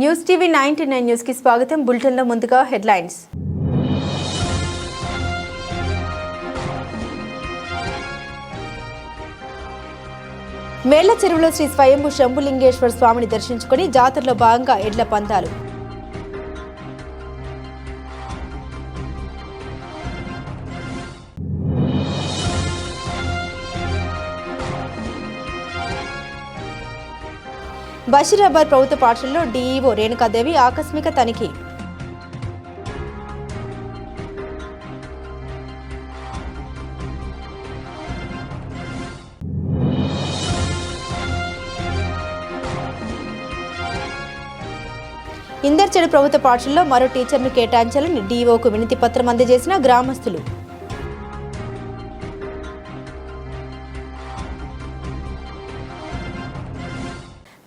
News TV 99 news కి స్వాగతం. Bulletin లో ముందుగా హెడ్లైన్స్. మేళ్ల చెరువులో శ్రీ స్వయంభూ శంభులింగేశ్వర స్వామిని దర్శించుకుని జాతరలో భాగంగా ఎడ్ల పందాలు. బషీరాబాద్ ప్రభుత్వ పాఠశాలలో డీఈఓ రేణుకాదేవి ఆకస్మిక తనిఖీ. ఇందర్చెడు ప్రభుత్వ పాఠశాలలో మరో టీచర్ను కేటాయించాలని డీఈఓకు వినతి పత్రం అందజేసిన గ్రామస్తులు.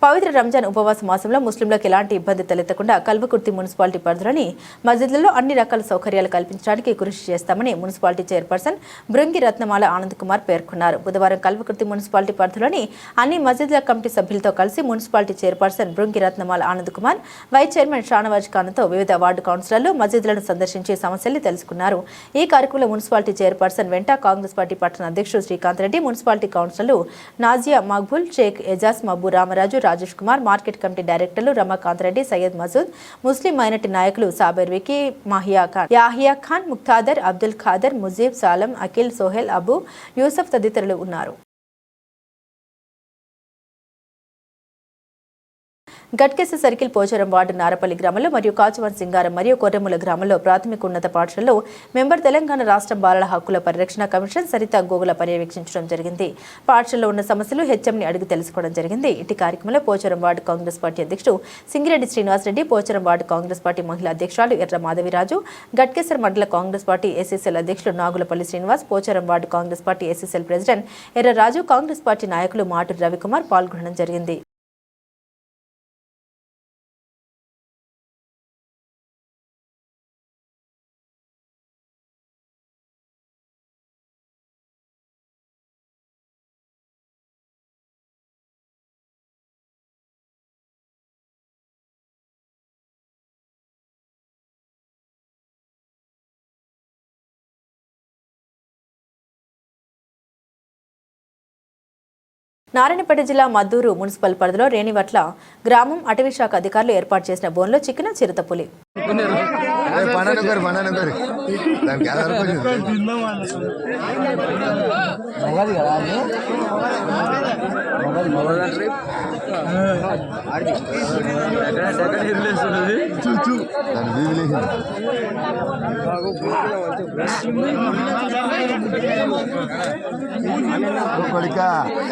పవిత్ర రంజాన్ ఉపవాస మాసంలో ముస్లింలకు ఎలాంటి ఇబ్బంది తలెత్తకుండా కల్వకుర్తి మున్సిపాలిటీ పరిధిలోని మస్జిద్లలో అన్ని రకాల సౌకర్యాలు కల్పించడానికి కృషి చేస్తామని మున్సిపాలిటీ చైర్పర్సన్ బృంగి రత్నమాల ఆనంద్ కుమార్ పేర్కొన్నారు. బుధవారం కల్వకుర్తి మున్సిపాలిటీ పరిధిలోని అన్ని మస్జిద్ల కమిటీ సభ్యులతో కలిసి మున్సిపాలిటీ చైర్పర్సన్ బృంగి రత్నమాల ఆనంద్ కుమార్, వైస్ చైర్మన్ షానవాజ్ ఖాన్తో వివిధ వార్డు కౌన్సిలర్లు మస్జిద్లను సందర్శించి సమస్యలు తెలుసుకున్నారు. ఈ కార్యక్రమంలో మున్సిపాలిటీ చైర్పర్సన్ వెంట కాంగ్రెస్ పార్టీ పట్టణ అధ్యక్షుడు శ్రీకాంత్ రెడ్డి, మున్సిపాలిటీ కౌన్సిలర్లు నాజియా మక్బూల్, షేక్ ఎజాజ్, మబ్బు రామరాజు, రాజేష్ కుమార్, మార్కెట్ కమిటీ డైరెక్టర్లు రమాకాంత్ రెడ్డి, సయ్యద్ మసూద్, ముస్లిం మైనార్టీ నాయకులు సాబెర్ వికీ, మాహియా ఖాన్, యాహియా ఖాన్, ముక్తాదర్, అబ్దుల్ ఖాదర్, ముజీబ్, సాలం, అఖిల్, సోహెల్, అబు యూసఫ్ తదితరులు ఉన్నారు. గట్కేస సర్కిల్ పోచారం వార్డు నారపల్లి గ్రామంలో మరియు కాచవన్ సింగారం మరియు కొర్రెముల గ్రామంలో ప్రాథమిక ఉన్నత పాఠశాలలో మెంబర్ తెలంగాణ రాష్ట్ర బాలల హక్కుల పరిరక్షణ కమిషన్ సరిత గోగుల పర్యవేక్షించడం జరిగింది. పాఠశాలలో ఉన్న సమస్యలు హెచ్ఎంని అడిగి తెలుసుకోవడం జరిగింది. ఇటు కార్యక్రమంలో పోచారం వార్డు కాంగ్రెస్ పార్టీ అధ్యక్షుడు సింగిరెడ్డి శ్రీనివాసరెడ్డి, పోచారం వార్డు కాంగ్రెస్ పార్టీ మహిళా అధ్యక్షురాలు ఎర్ర మాధవిరాజు, గట్కేసర్ మండల కాంగ్రెస్ పార్టీ ఎస్ఎస్ఎల్ అధ్యక్షుడు Nagulapalli Srinivas, Pocharam ward Congress party SSL president ఎర్ర రాజు, కాంగ్రెస్ పార్టీ నాయకులు మాటూరి రవికుమార్ పాల్గొనడం జరిగింది. నారాయణపేట జిల్లా మద్దూరు మున్సిపల్ పరిధిలో రేణివట్ల గ్రామం అటవీ శాఖ అధికారులు ఏర్పాటు చేసిన బోన్లో చిక్కిన చిరుతపులి.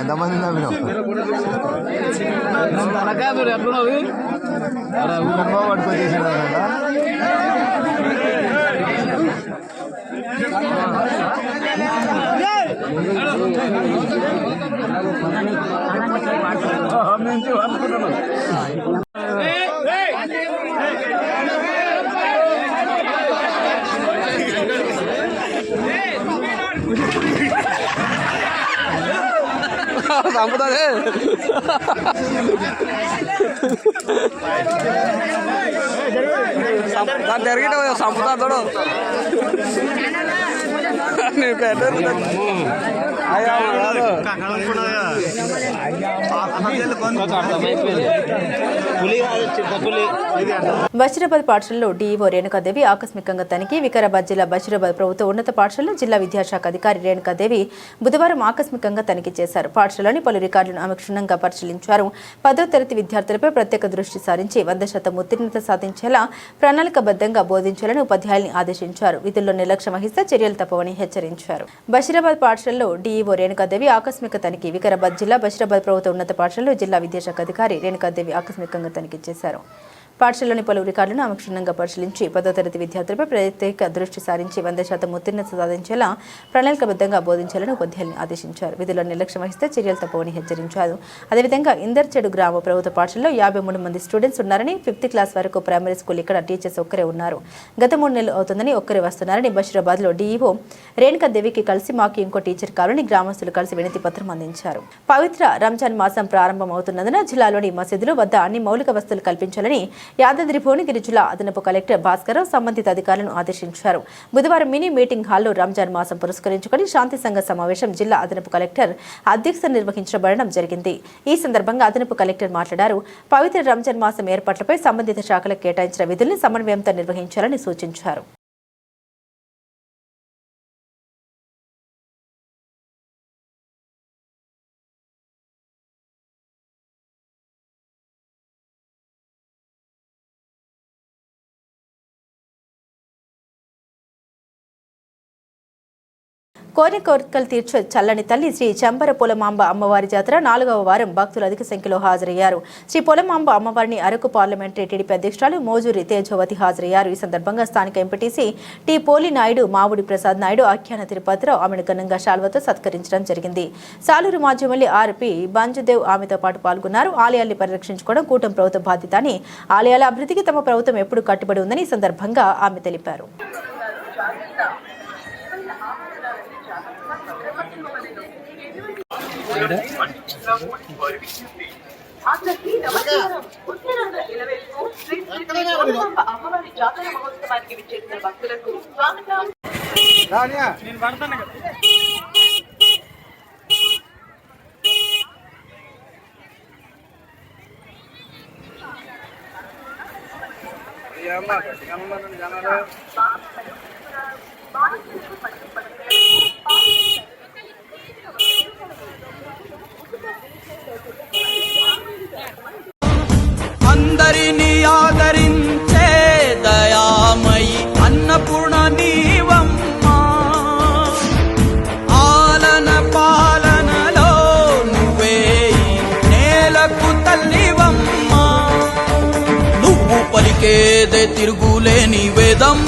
ఎంతమంది పట్టుకొచ్చేసిన సంపుతాదే దాన్ని జరిగిట సంపుతాడు నేను పెట్టారు. బషీరాబాద్ పాఠశాలలో డీఈఓ రేణుకాదేవి ఆకస్మికంగా తనిఖీ. వికారాబాద్ జిల్లా బషీరాబాద్ ప్రభుత్వ ఉన్నత పాఠశాలలో జిల్లా విద్యాశాఖ అధికారి రేణుకాదేవి బుధవారం ఆకస్మికంగా తనిఖీ చేశారు. పాఠశాలలోని పలు రికార్డులను ఆమె క్షుణ్ణంగా పరిశీలించారు. 10వ తరగతి విద్యార్థులపై ప్రత్యేక దృష్టి సారించి 100% ఉత్తీర్ణత సాధించేలా ప్రణాళికబద్ధంగా బోధించాలని ఉపాధ్యాయుల్ని ఆదేశించారు. విధుల్లో నిర్లక్ష్యం వహిస్తే చర్యలు తప్పవని హెచ్చరించారు. బషీరాబాద్ పాఠశాలలో డీఈఓ రేణుకాదేవి ఆకస్మిక తనిఖీ. వికారాబాద్ జిల్లా బషీరాబాద్ ప్రభుత్వ ఉన్నత పాఠశాలలో జిల్లా విద్యాశాఖ అధికారి రేణుకాదేవి ఆకస్మికంగా తనిఖీ చేశారు. పాఠశాలలోని పలు రికార్డులను ఆమె క్షుణ్ణంగా పరిశీలించి 10వ తరగతి విద్యార్థులపై ప్రత్యేక దృష్టి సారించి 100% ఉత్తీర్ణత సాధించేలా ప్రణాళికబద్ధంగా బోధించాలని ఉపాధ్యాయుల్ని ఆదేశించారు. విధుల్లో నిర్లక్ష్యం వహిస్తే చర్యలు తప్పవని హెచ్చరించారు. అదేవిధంగా ఇందర్చెడు గ్రామ ప్రభుత్వ పాఠశాలలో 53 మంది స్టూడెంట్స్ ఉన్నారని, 5th క్లాస్ వరకు ప్రైమరీ స్కూల్ ఇక్కడ టీచర్స్ ఒక్కరే ఉన్నారు. గత 3 నెలలు అవుతుందని ఒక్కరే వస్తున్నారని బషీరాబాద్లో డీఈఓ రేణుకాదేవికి కలిసి మాకు ఇంకో టీచర్ కావాలని గ్రామస్తులు కలిసి వినతి పత్రం అందించారు. పవిత్ర రంజాన్ మాసం మాసం ప్రారంభమవుతున్నందున జిల్లాలోని మసీదులు వద్ద అన్ని మౌలిక వసతులు కల్పించాలని యాదాద్రి భువనగిరి జిల్లా అదనపు కలెక్టర్ భాస్కర్ సంబంధిత అధికారులను ఆదేశించారు. బుధవారం మినీ మీటింగ్ హాల్లో రంజాన్ మాసం పురస్కరించుకుని శాంతి సంఘ సమావేశం జిల్లా అదనపు కలెక్టర్ అధ్యక్షత నిర్వహించబడడం జరిగింది. ఈ సందర్భంగా అదనపు కలెక్టర్ మాట్లాడారు. పవిత్ర రంజాన్ మాసం ఏర్పాట్లపై సంబంధిత శాఖలకు కేటాయించిన విధుల్ని సమన్వయంతో నిర్వహించాలని సూచించారు. కోరికలు తీర్చే చల్లని తల్లి శ్రీ చంబర పొలమాంబ అమ్మవారి జాతర 4వ వారం భక్తులు అధిక సంఖ్యలో హాజరయ్యారు. శ్రీ పొలమాంబ అమ్మవారిని అరకు పార్లమెంటరీ టీడీపీ అధ్యక్షురాలు మోజూరి తేజవతి హాజరయ్యారు. ఈ సందర్భంగా స్థానిక ఎంపీటీసీ టి పోలి నాయుడు, మావుడి ప్రసాద్ నాయుడు, ఆఖ్యాన తిరుపతిరావు ఆమెను ఘనంగా శాల్వతో సత్కరించడం జరిగింది. సాలూరు మాజీమల్లి ఆర్పి బంజుదేవ్ ఆమెతో పాటు పాల్గొన్నారు. ఆలయాల్ని పరిరక్షించుకోవడం కూటమి ప్రభుత్వ బాధ్యత అని, ఆలయాల అభివృద్ధికి తమ ప్రభుత్వం ఎప్పుడు కట్టుబడి ఉందని ఈ సందర్భంగా ఆమె తెలిపారు. అమ్మవారి జాతర మహోత్సవానికి విచ్చేసిన భక్తులకు స్వాగతం. అందరిని ఆదరించే దయామయి అన్నపూర్ణ నీవమ్మా, ఆలన పాలనలో నువ్వే నేలకు తల్లివమ్మా. నువ్వు పలికేదే తిరుగులేని వేదం,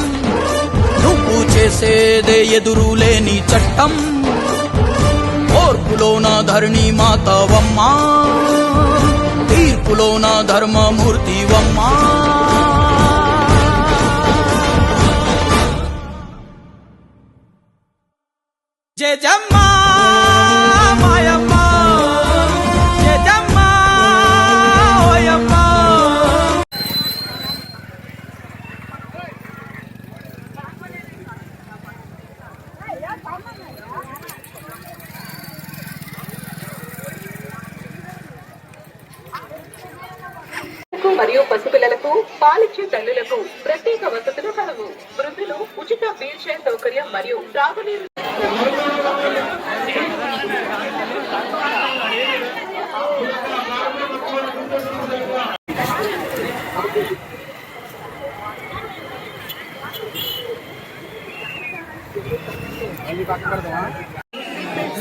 నువ్వు చేసేదే ఎదురులేని చట్టం. ఓర్పులోన ధరణి మాతవమ్మా, తీర్పులోన ధర్మమూర్తివమ్మా. జయజమ్మా మాయమ్మ, జయజమ్మా ఓయమ్మ. మరియు పసిపిల్లలకు పాలిచ్చే తల్లులకు ప్రత్యేక వసతులు కలవు. వృద్ధులు ఉచిత వీల్ చైర్ సౌకర్యం మరియు త్రాగునీరు.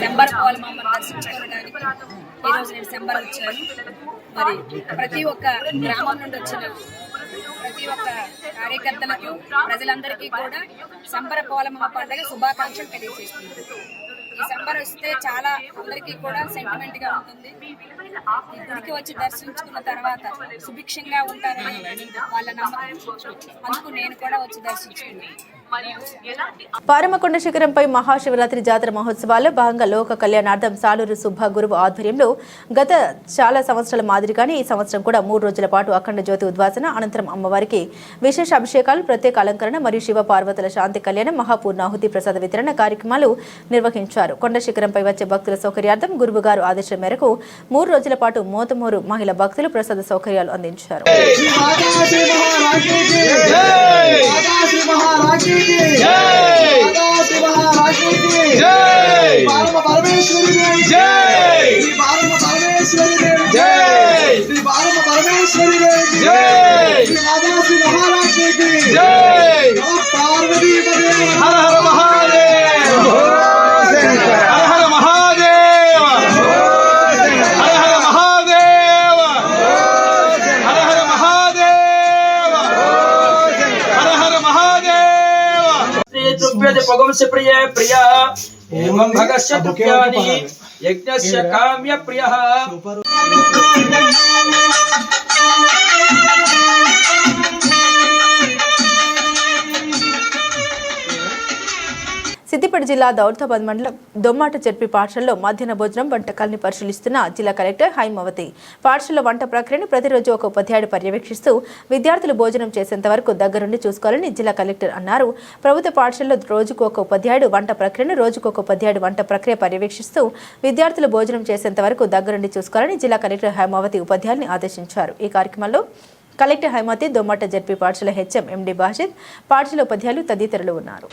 శంబర పోలమాంబను దర్శించుకోవడానికి ఈరోజు నేను శంబర వచ్చాను. మరి ప్రతి ఒక్క గ్రామం నుండి వచ్చిన ప్రతి ఒక్క కార్యకర్తలకు, ప్రజలందరికీ కూడా శంబర పోలమాంబ పండుగ శుభాకాంక్షలు తెలియజేస్తున్నారు. ఈ శంబర వస్తే చాలా అందరికీ కూడా సెంటిమెంట్ గా ఉంటుంది. ఈ గుడికి వచ్చి దర్శించుకున్న తర్వాత సుభిక్షంగా ఉంటారని వాళ్ళ నమ్మకం. అందుకు నేను కూడా వచ్చి దర్శించుకున్నాను. పారమకొండ శిఖరంపై మహాశివరాత్రి జాతర మహోత్సవాల్లో భాగంగా లోక కళ్యాణార్థం సాలూరు సుబ్బ గురువు ఆధ్వర్యంలో గత చాలా సంవత్సరాల మాదిరిగానే ఈ సంవత్సరం కూడా 3 రోజుల పాటు అఖండ జ్యోతి ఉద్వాసన అనంతరం అమ్మవారికి విశేష అభిషేకాలు, ప్రత్యేక అలంకరణ మరియు శివ పార్వతుల శాంతి కళ్యాణం, మహాపూర్ణాహుతి ప్రసాద వితరణ కార్యక్రమాలు నిర్వహించారు. కొండ శిఖరంపై వచ్చే భక్తుల సౌకర్యార్థం గురువు గారు ఆదేశం మేరకు 3 రోజుల పాటు మోతమూరు మహిళా భక్తులు ప్రసాద సౌకర్యాలు అందించారు. भगवंस्य प्रिय प्रिय एवं भगस्य तुभ्यानि यज्ञस्य काम्य प्रियः సిద్దిపేట సిద్దిపేట జిల్లా దౌలతాబాద్ మండలం దొమ్మాట జెడ్పీ పాఠశాలలో మధ్యాహ్న భోజనం వంటకాల్ని పరిశీలిస్తున్న జిల్లా కలెక్టర్ హైమవతి. పాఠశాల వంట ప్రక్రియను ప్రతిరోజు ఒక ఉపాధ్యాయుడు పర్యవేక్షిస్తూ విద్యార్థులు భోజనం చేసేంత వరకు దగ్గరుండి చూసుకోవాలని జిల్లా కలెక్టర్ అన్నారు. ప్రభుత్వ పాఠశాలలో రోజుకు ఒక ఉపాధ్యాయుడు వంట ప్రక్రియ పర్యవేక్షిస్తూ విద్యార్థులు భోజనం చేసేంత వరకు దగ్గరుండి చూసుకోవాలని జిల్లా కలెక్టర్ హైమవతి ఉపాధ్యాయుల్ని ఆదేశించారు. ఈ కార్యక్రమంలో కలెక్టర్ హైమవతి, దొమ్మాట జెడ్పీ పాఠశాల హెచ్ఎం ఎండి బాషిద్, పాఠశాల ఉపాధ్యాయులు తదితరులు ఉన్నారు.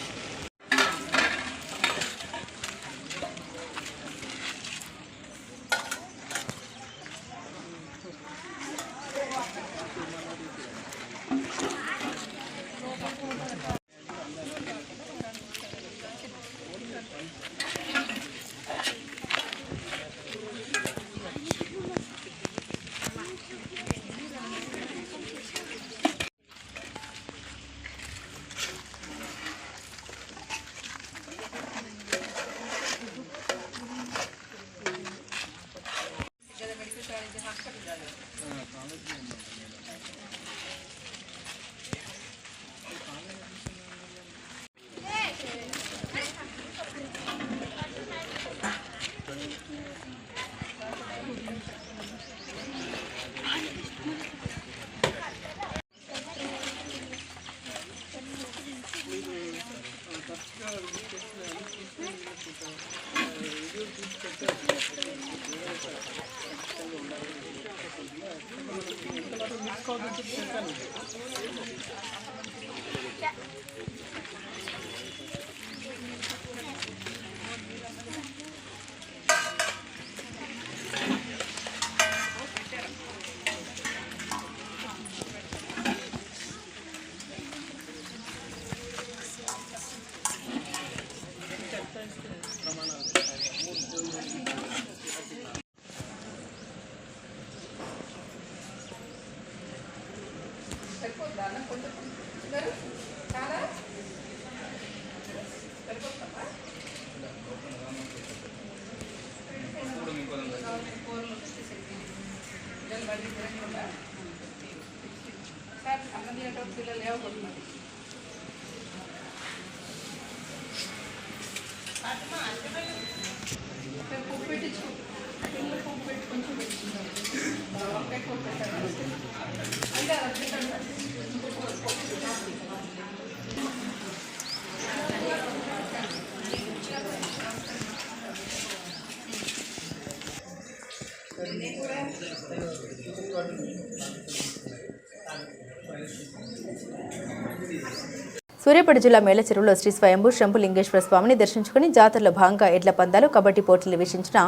సూర్యాపేట జిల్లా మేలచెరువులో శ్రీ స్వయంభూ శంభులింగేశ్వర స్వామిని దర్శించుకుని జాతరలో భాగంగా ఎడ్ల పందాలు, కబడ్డీ పోటీలు వీక్షించిన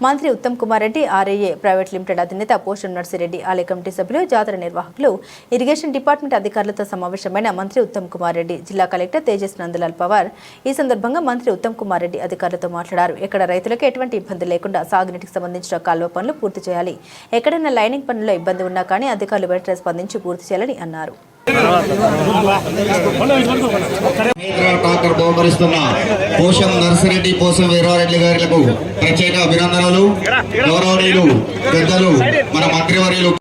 మంత్రి ఉత్తమ్ కుమార్ రెడ్డి, ఆర్ఏఏ ప్రైవేట్ లిమిటెడ్ అధినేత పోషం నర్సిరెడ్డి, ఆలయ కమిటీ సభ్యులు, జాతర నిర్వాహకులు, ఇరిగేషన్ డిపార్ట్మెంట్ అధికారులతో సమావేశమైన మంత్రి ఉత్తమ్ కుమార్ రెడ్డి, జిల్లా కలెక్టర్ తేజస్ నందలాల్ పవార్. ఈ సందర్భంగా మంత్రి ఉత్తమ్ కుమార్ రెడ్డి అధికారులతో మాట్లాడారు. ఎక్కడ రైతులకు ఎటువంటి ఇబ్బంది లేకుండా సాగునీటికి సంబంధించిన కాల్వ పనులు పూర్తి చేయాలి. ఎక్కడైనా లైనింగ్ పనుల్లో ఇబ్బంది ఉన్నా కానీ అధికారులు వెంటనే స్పందించి పూర్తి చేయాలని అన్నారు. బహుకరిస్తున్న పోషం నర్సిరెడ్డి, పోసం వీరారెడ్డి గారికి ప్రత్యేక అభినందనలు. గౌరవనీయులు పెద్దలు మన మంత్రివర్యులు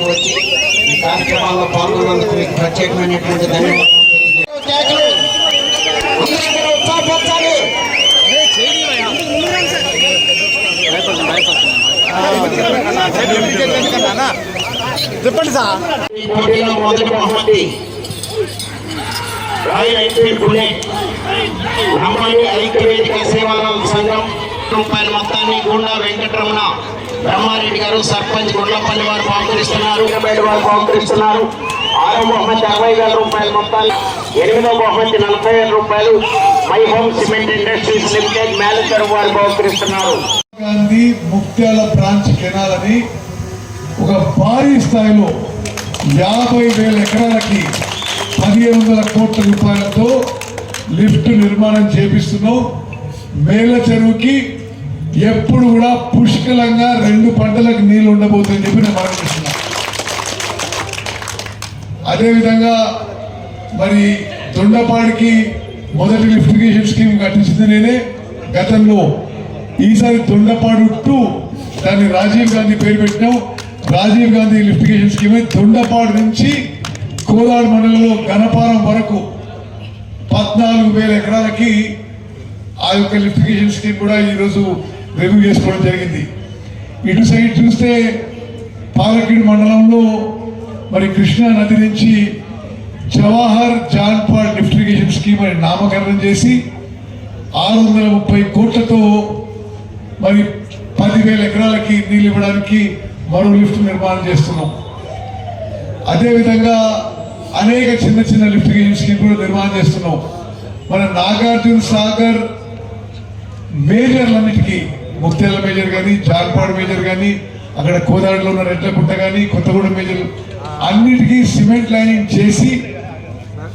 వచ్చి ఈ కార్యక్రమాల్లో పాల్గొన్నందుకు మీకు ప్రత్యేకమైనటువంటి ధన్యవాదాలు. చెప్పండి సార్. ఈ పోటీలో మొదటి బహుమతి రాయల్ ఎన్ఫీల్డ్ బుల్లెట్ బ్రహ్మాండ ఐక్యవేదిక సేవాల సంఘం రూపాయల మొత్తాన్ని గుండా వెంకటరమణ బ్రహ్మారెడ్డి గారు సర్పంచ్ గుండ్లపల్లి వారు బహుకరిస్తున్నారు. ఆరో బహుమతి 60,000 రూపాయల మొత్తాన్ని, 8వ బహుమతి 40,000 రూపాయలు my home cement industries limited manager వారు బహుకరిస్తున్నారు. గాంధీ ముక్త్యాల బ్రాంచ్ కెనాల్ అని ఒక భారీ స్థాయిలో 50,000 ఎకరాలకి 1,500 కోట్ల రూపాయలతో లిఫ్ట్ నిర్మాణం చేపిస్తున్నాం. మేల చెరువుకి ఎప్పుడు కూడా పుష్కలంగా 2 పంటలకు నీళ్లు ఉండబోతుందని చెప్పి నేను మాట్లాడుతున్నా. అదేవిధంగా మరి దొండపాడికి మొదటి లిఫ్టిగేషన్ స్కీమ్ కట్టించింది నేనే గతంలో. ఈసారి దొండపాడు టు దాన్ని రాజీవ్ గాంధీ పేరు పెట్టినాం. రాజీవ్ గాంధీ లిఫ్టిగేషన్ స్కీమ్ దొండపాడు నుంచి కోదాడు మండలంలో గణపారం వరకు 14,000 ఎకరాలకి ఆ యొక్క లిఫ్టిగేషన్ స్కీమ్ కూడా ఈరోజు రివ్యూ చేసుకోవడం జరిగింది. ఇటు సైడ్ చూస్తే పాలకీడు మండలంలో మరి కృష్ణా నది నుంచి జవహర్ జాన్పాడ్ లిఫ్ట్ ఇరిగేషన్ స్కీమ్ అని నామకరణం చేసి 630 కోట్లతో మరి 10,000 ఎకరాలకి నీళ్ళు ఇవ్వడానికి మరో లిఫ్ట్ నిర్మాణం చేస్తున్నాం. అదేవిధంగా అనేక చిన్న చిన్న లిఫ్ట్ ఇరిగేషన్ స్కీమ్ కూడా నిర్మాణం చేస్తున్నాం. మన నాగార్జున సాగర్ మేజర్లన్నిటికీ ముక్తేల మేజర్ కానీ, జాన్పాడ్ మేజర్ కానీ, అక్కడ కోదాడలో ఉన్న రెడ్లకుంట కానీ, కొత్తగూడెం మేజర్ అన్నిటికీ సిమెంట్ లైనింగ్ చేసి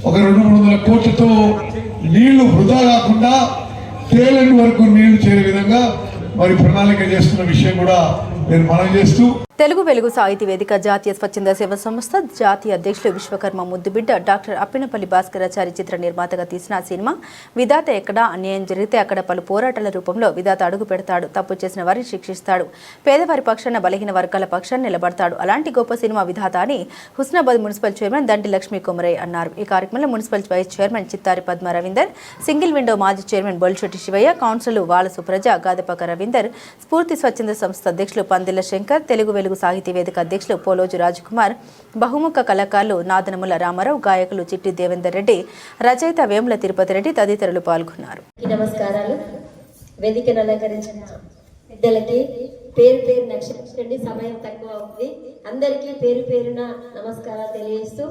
ఒక 200-300 కోట్లతో నీళ్లు వృధా కాకుండా తేలండి వరకు నీళ్లు చేరే విధంగా మరి ప్రణాళిక చేస్తున్న విషయం కూడా నేను మనవి చేస్తూ, తెలుగు వెలుగు సాహితీ వేదిక జాతీయ స్వచ్ఛంద సేవా సంస్థ జాతీయ అధ్యక్షులు విశ్వకర్మ ముద్దుబిడ్డ డాక్టర్ అప్పినపల్లి భాస్కరాచారి చిత్ర నిర్మాతగా తీసిన సినిమా విధాత ఎక్కడ అన్యాయం జరిగితే అక్కడ పలు పోరాటాల రూపంలో విధాత అడుగు పెడతాడు, తప్పు చేసిన వారిని శిక్షిస్తాడు, పేదవారి పక్షాన బలహీన వర్గాల పక్షాన్ని నిలబడతాడు. అలాంటి గొప్ప సినిమా విధాత అని హుస్నాబాద్ మున్సిపల్ చైర్మన్ దండి లక్ష్మీ కుమరయ్య అన్నారు. ఈ కార్యక్రమంలో municipal vice chairman Chittari Padma Ravinder, single window మాజీ చైర్మన్ బొల్శెట్టి శివయ్య, కౌన్సిలర్ వాల సుప్రజ, గాదపక రవీందర్, స్ఫూర్తి స్వచ్ఛంద సంస్థ అధ్యక్షులు పందిళ్ల శంకర్, తెలుగు వెలుగు సాహితీ వేదిక అధ్యక్షులు పోలోజు రాజ్కుమార్, బహుముఖ కళాకారులు నాదనముల రామారావు, గాయకులు చిట్టి దేవేందర్ రెడ్డి, రచయిత వేముల తిరుపతి రెడ్డి తదితరులు పాల్గొన్నారు. నమస్కారాలు. వేదికను అలంకరించిన పెద్దలకి పేరు పేరు నక్షత్రండి. సమయం తక్కువ ఉంది. అందరికీ పేరు పేరున నమస్కారాలు తెలియజేస్తూ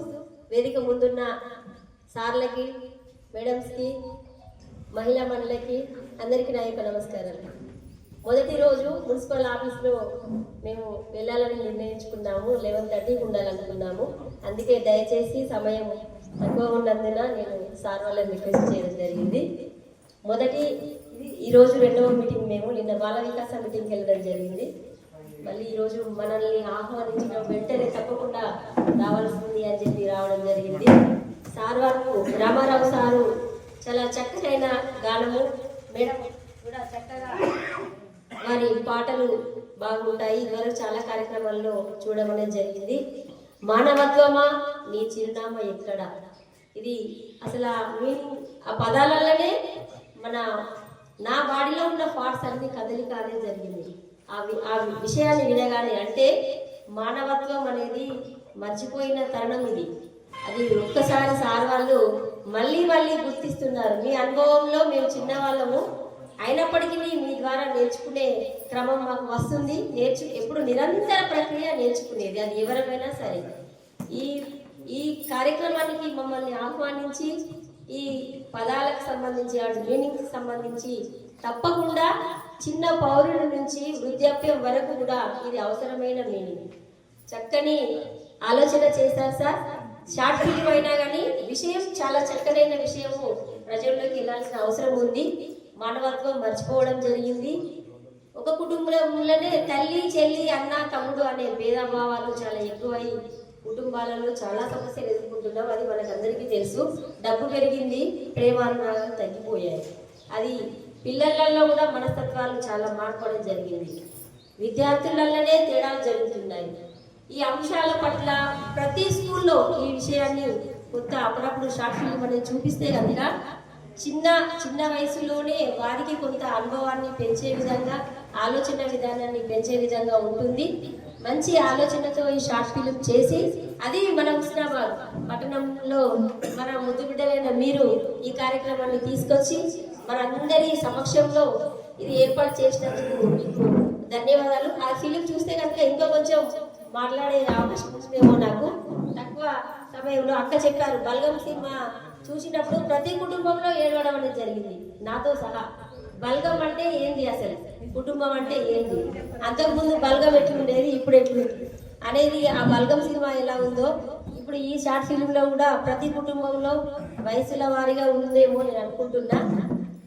వేదిక ముందున్న సార్లకి, మేడమ్స్కి, మహిళా మండలికి అందరికీ నా యొక్క నమస్కారాలు. మొదటి రోజు మున్సిపల్ ఆఫీస్లో మేము వెళ్ళాలని నిర్ణయించుకున్నాము. 11:30 ఉండాలనుకున్నాము. అందుకే దయచేసి సమయం తక్కువ ఉన్నందున నేను సార్ వాళ్ళని రిక్వెస్ట్ చేయడం జరిగింది. ఈరోజు 2వ మీటింగ్. మేము నిన్న బాల వికాస మీటింగ్కి వెళ్ళడం జరిగింది. మళ్ళీ ఈరోజు మనల్ని ఆహ్వానించిన వెంటనే తప్పకుండా రావాల్సింది అని చెప్పి రావడం జరిగింది. సార్ వారు రామారావు సారు చాలా చక్కనైన గానము, మేడం కూడా చక్కగా వారి పాటలు బాగుంటాయి. ఇదివరకు చాలా కార్యక్రమాల్లో చూడమనే జరిగింది. మానవత్వమా నీ చిరునామా ఎక్కడ, ఇది అసలు ఆ పదాలలోనే నా బాడీలో ఉన్న పార్ట్స్ అన్ని కదలిక అనేది జరిగింది. ఆ విషయాన్ని వినగానే, అంటే మానవత్వం అనేది మర్చిపోయిన తరుణం ఇది. అది ఒక్కసారి సార్ వాళ్ళు మళ్ళీ గుర్తిస్తున్నారు. మీ అనుభవంలో మేము చిన్నవాళ్ళము అయినప్పటికీ మీ ద్వారా నేర్చుకునే క్రమం మాకు వస్తుంది. ఎప్పుడు నిరంతర ప్రక్రియ నేర్చుకునేది, అది ఎవరైనా సరే. ఈ కార్యక్రమానికి మమ్మల్ని ఆహ్వానించి ఈ పదాలకు సంబంధించి, ఆ మీనింగ్కి సంబంధించి తప్పకుండా చిన్న పౌరుల నుంచి వృద్ధాప్యం వరకు కూడా ఇది అవసరమైన మీనింగ్. చక్కని ఆలోచన చేశారు సార్. షార్ట్ ఫిల్మ్ అయినా కానీ విషయం చాలా చక్కనైన విషయము ప్రజల్లోకి వెళ్ళాల్సిన అవసరం ఉంది. మానవత్వం మర్చిపోవడం జరిగింది. ఒక కుటుంబంలోనే తల్లి, చెల్లి, అన్న, తమ్ముడు అనే భేదభావాలు చాలా ఎక్కువై కుటుంబాలలో చాలా సమస్యలు ఎదుర్కొంటున్నాం. అది మనకందరికీ తెలుసు. డబ్బు పెరిగింది, ప్రేమానురాగాలు తగ్గిపోయాయి. అది పిల్లలలో కూడా మనస్తత్వాలు చాలా మార్పడం జరిగింది. విద్యార్థులలోనే తేడాలు జరుగుతున్నాయి. ఈ అంశాల పట్ల ప్రతి స్కూల్లో ఈ విషయాన్ని కొత్త అప్పుడప్పుడు షార్ట్ ఫిల్మ్ అనేది చూపిస్తే కనుక చిన్న వయసులోనే వారికి కొంత అనుభవాన్ని పెంచే విధంగా, ఆలోచన విధానాన్ని పెంచే విధంగా ఉంటుంది. మంచి ఆలోచనతో ఈ షార్ట్ ఫిల్మ్ చేసి అది మన హుస్నాబాద్ పట్టణంలో మన ముద్దు బిడ్డలైన మీరు ఈ కార్యక్రమాన్ని తీసుకొచ్చి మనందరి సమక్షంలో ఇది ఏర్పాటు చేసినందుకు మీకు ధన్యవాదాలు. ఆ ఫిలిం చూస్తే కనుక ఇంకా కొంచెం మాట్లాడే అవకాశం ఉంటుందేమో. నాకు తక్కువ సమయంలో అక్క చెప్పారు, బల్గం సినిమా చూసినప్పుడు ప్రతి కుటుంబంలో ఏడవడం అనేది జరిగింది, నాతో సహా. బల్గం అంటే ఏంది, అసలు కుటుంబం అంటే ఏంది, అంతకుముందు బల్గం ఎట్లుండేది, ఇప్పుడు ఎట్లుంది అనేది, ఆ బల్గం సినిమా ఎలా ఉందో ఇప్పుడు ఈ షార్ట్ ఫిల్మ్లో కూడా ప్రతి కుటుంబంలో వయసుల వారీగా ఉందేమో నేను అనుకుంటున్నా.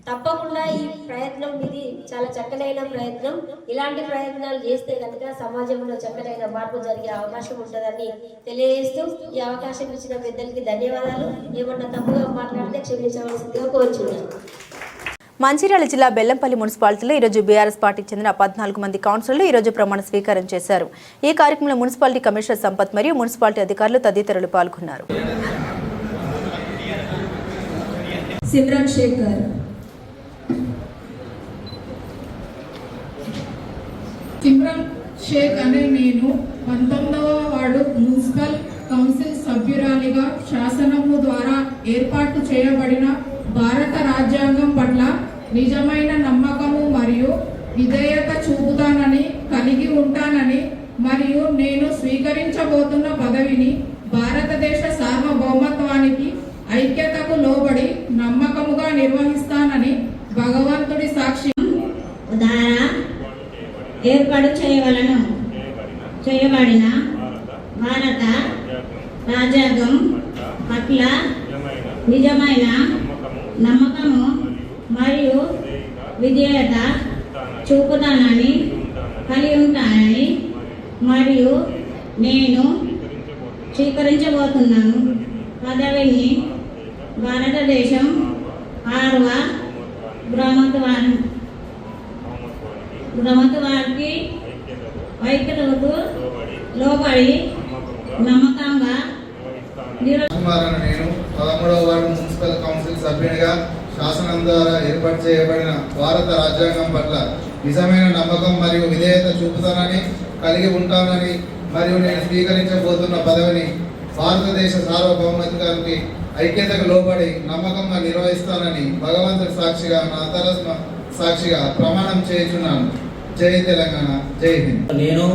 తప్పకుండా ఈ ప్రయత్నం ఇది చాలా చక్కనైన ప్రయత్నం. ఇలాంటి ప్రయత్నాలు చేస్తే కనుక సమాజంలో చక్కనైన మార్పు జరిగే అవకాశం ఉంటుందని తెలియజేస్తూ ఈ అవకాశం ఇచ్చిన పెద్దలకి ధన్యవాదాలు. ఏమన్నా తప్పుగా మాట్లాడితే క్షమించవలసిందిగా కోరుచున్నాను. మంచిర్యాల జిల్లా బెల్లంపల్లి మున్సిపాలిటీలో ఈరోజు బీఆర్ఎస్ పార్టీకి చెందిన 14 మంది కౌన్సిలర్లు ఈరోజు ప్రమాణ స్వీకారం చేశారు. ఈ కార్యక్రమంలో మున్సిపాలిటీ కమిషనర్ సంపత్ మరియు మున్సిపాలిటీ అధికారులు తదితరులు పాల్గొన్నారు. సిమ్రన్ శేఖర్, సిమ్రన్ షేక్ అనే నేను 19వ వార్డు మున్సిపల్ కౌన్సిల్ సభ్యురాలిగా శాసనము ద్వారా ఏర్పాటు చేయబడిన భారత రాజ్యాంగం పట్ల నిజమైన నమ్మకము మరియు విధేయత చూపుతానని, కలిగి ఉంటానని మరియు నేను స్వీకరించబోతున్న పదవిని భారతదేశ సార్వభౌమత్వానికి, ఐక్యతకు లోబడి నమ్మకముగా నిర్వహిస్తానని భగవంతుడి సాక్షి ద్వారా ఏర్పాటు చేయబడిన భారత రాజ్యాంగం పట్ల నిజమైన నమ్మకము మరియు విధేయత చూపుతానని, కలిగి ఉంటానని మరియు నేను స్వీకరించబోతున్నాను పదవిని భారతదేశం బ్రహ్మత్వానికి ఐక్యతకు లోబడి నమ్మకంగా నేను 13వ వార్డు మున్సిపల్ కౌన్సిల్ సభ్యునిగా శాసనం ద్వారా ఏర్పాటు చేయబడిన భారత రాజ్యాంగం పట్ల నిజమైన నమ్మకం మరియు విధేయత చూపుతానని, కలిగి ఉంటానని మరియు నేను స్వీకరించబోతున్న పదవిని భారతదేశ సార్వభౌమత్వానికి, ఐక్యతకు లోబడి నమ్మకంగా నిర్వహిస్తానని భగవంతుడి సాక్షిగా, నా అంతరాత్మ సాక్షిగా ప్రమాణం చేయుచున్నాను. జై తెలంగాణ, జై హింద్. నేను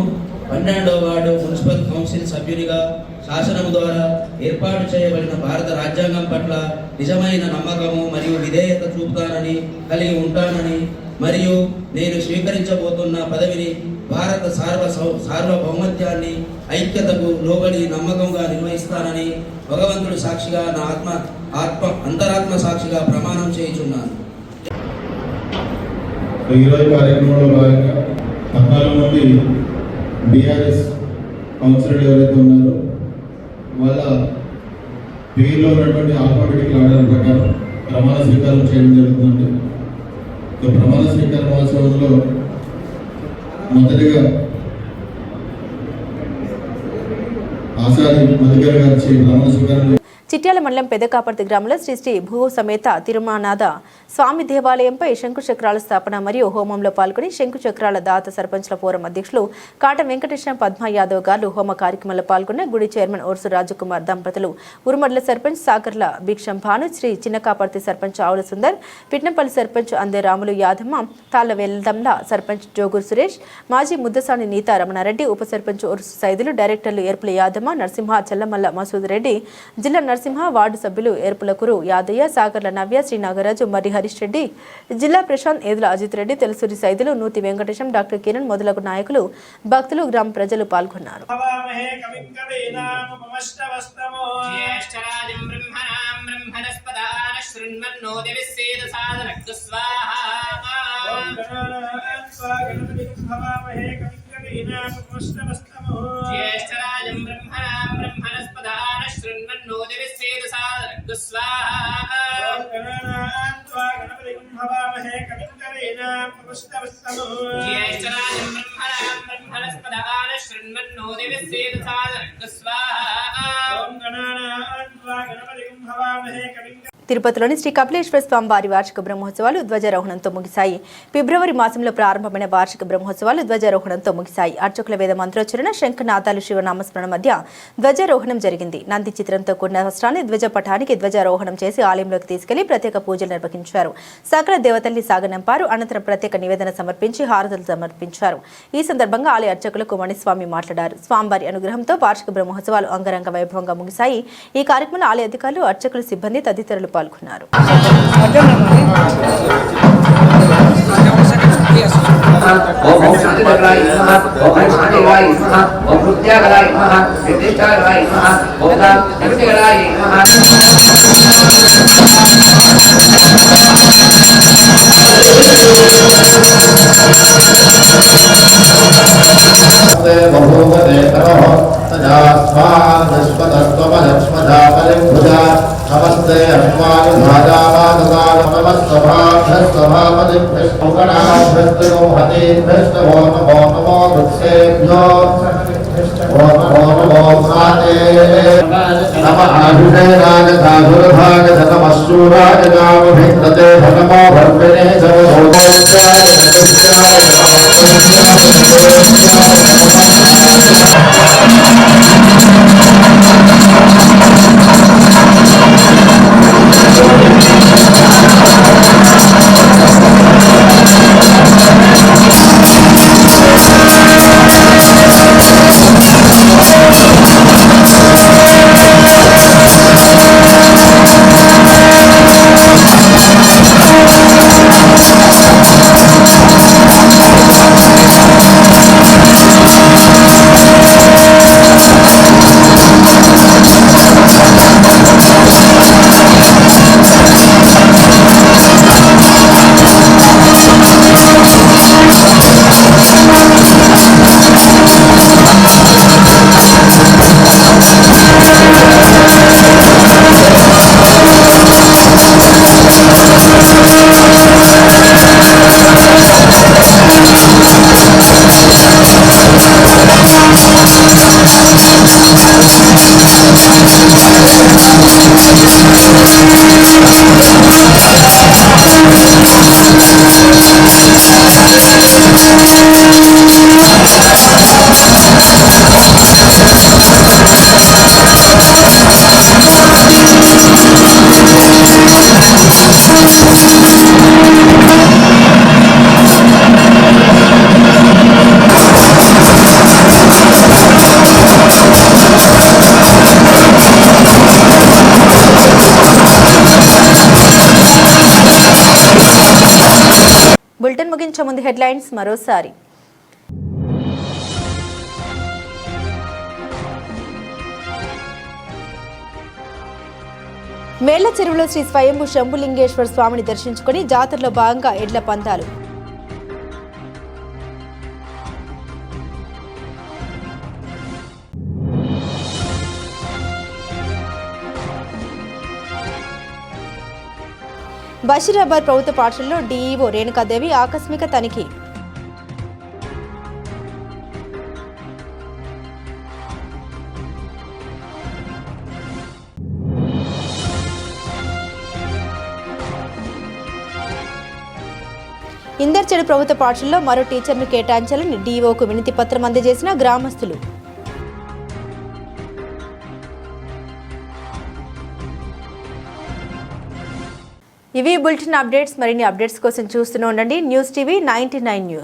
12వ వార్డు మున్సిపల్ కౌన్సిల్ సభ్యునిగా శాసనం ద్వారా ఏర్పాటు చేయబడిన భారత రాజ్యాంగం పట్ల నిజమైన నమ్మకము మరియు విధేయత చూపుతానని, కలిగి ఉంటానని మరియు నేను స్వీకరించబోతున్న పదవిని భారత సార్వభౌమత్వాన్ని, ఐక్యతకు లోబడి నమ్మకంగా నిర్వహిస్తానని భగవంతుడు సాక్షిగా, నా అంతరాత్మ సాక్షిగా ప్రమాణం చేయుచున్నాను. ఈరోజు కార్యక్రమంలో భాగంగా 14 మంది బీఆర్ఎస్ కౌన్సిలర్ ఎవరైతే ఉన్నారో వాళ్ళ పేరులో ఉన్నటువంటి ఆల్ఫాబెటిక్ ఆర్డర్ ప్రకారం ప్రమాణ స్వీకారం చేయడం జరుగుతుంది. ప్రమాణ స్వీకార మహోత్సవంలో మొదటిగా ఆచార్య మధుకర్ గారి ప్రమాణ స్వీకారం. చిట్యాల మండలం పెదకాపర్తి గ్రామంలో శ్రీ శ్రీ భూ సమేత తిరుమనాథ స్వామి దేవాలయంపై శంకుచక్రాల స్థాపన మరియు హోమంలో పాల్గొని శంకుచక్రాల దాత సర్పంచ్ల ఫోరం అధ్యక్షులు కాట వెంకటేశ్వర పద్మ యాదవ్ గారు హోమ కార్యక్రమంలో పాల్గొన్న గుడి చైర్మన్ ఓర్సు రాజకుమార్ దంపతులు, ఉరుమడ్ల సర్పంచ్ సాగర్ల భిక్షం భాను, శ్రీ చిన్నకాపర్తి సర్పంచ్ ఆవుల సుందర్, పిట్నపల్లి సర్పంచ్ అందే రాములు యాదమ్మ, తాళ్ల వెల్దంల సర్పంచ్ జోగూరు సురేష్, మాజీ ముద్దసాని నీతా రమణారెడ్డి, ఉప సర్పంచ్ ఓర్సు సైదులు, డైరెక్టర్లు ఏర్పుల యాదమ్మ, నరసింహ, చల్లమల్ల మసూద్ రెడ్డి, జిల్లా నరసింహ, వార్డు సభ్యులు ఏర్పులకురు యాదయ్య, సాగర్ల నవ్య, శ్రీ నాగరాజు, మరి హరీష్ రెడ్డి, జిల్లా ప్రశాంత్, ఏదుల అజిత్ రెడ్డి, తెలుసూరి సైదులు, నూతి వెంకటేశం, డాక్టర్ కిరణ్ మొదలగు నాయకులు, భక్తులు, గ్రామ ప్రజలు పాల్గొన్నారు. ज्येष्ठराजं ब्रह्मणां ब्रह्मणस्पदान शृण्वन्नो दिविस्सेद सादरं स्वाहा ज्येष्ठराजं ब्रह्मणां ब्रह्मणस्पदान शृण्वन्नो दिविस्सेद सादरं स्वाहा తిరుపతిలోని శ్రీ కపిలేశ్వర స్వామి వారి వార్షిక బ్రహ్మోత్సవాలు ధ్వజారోహణంతో ముగిశాయి. ఫిబ్రవరి మాసంలో ప్రారంభమైన వార్షిక బ్రహ్మోత్సవాలు ధ్వజారోహణంతో ముగిశాయి. అర్చకుల వేద మంత్రోచ్చరణ, శంఖనాదాలు, శివనామస్మరణ మధ్య ధ్వజారోహణం జరిగింది. నంది చిత్రంతో కూడిన వస్త్రాన్ని ధ్వజపటానికి ధ్వజారోహణం చేసి ఆలయంలోకి తీసుకెళ్లి ప్రత్యేక పూజలు నిర్వహించారు. సకల దేవతల్ని సాగనంపారు. అనంతరం ప్రత్యేక నివేదన సమర్పించి హారతులు సమర్పించారు. ఈ సందర్భంగా ఆలయ అర్చకులకు మణిస్వామి మాట్లాడారు. స్వామివారి అనుగ్రహంతో వార్షిక బ్రహ్మోత్సవాలు అంగరంగ వైభవంగా ముగిశాయి. ఈ కార్యక్రమంలో ఆలయ అధికారులు, అర్చకులు, సిబ్బంది తదితరులు పాల్గొన్నారు. नमस्ते नमो नमो वृक्षेभ्यो नम आयुषे राजधाधुर्भाग नमश्चूराय नामभिन्दते नमो भर्मिणे బులెటిన్ ముగించే ముందు హెడ్లైన్స్ మరోసారి. మేళ్ల చెరువులో శ్రీ స్వయంభూ శంభులింగేశ్వర స్వామిని దర్శించుకుని జాతరలో భాగంగా ఎడ్ల పందాలు. బషీరాబాద్ ప్రభుత్వ పాఠశాలలో డీఈఓ రేణుకాదేవి ఆకస్మిక తనిఖీ. ఇందర్చెడు ప్రభుత్వ పాఠశాలలో మరో టీచర్ను కేటాయించాలని డీఈఓకు వినతి పత్రం అందజేసిన గ్రామస్తులు. ఇవి బులెటిన్ అప్డేట్స్. మరిన్ని అప్డేట్స్ కోసం చూస్తూనే ఉండండి న్యూస్ టీవీ 99 న్యూస్.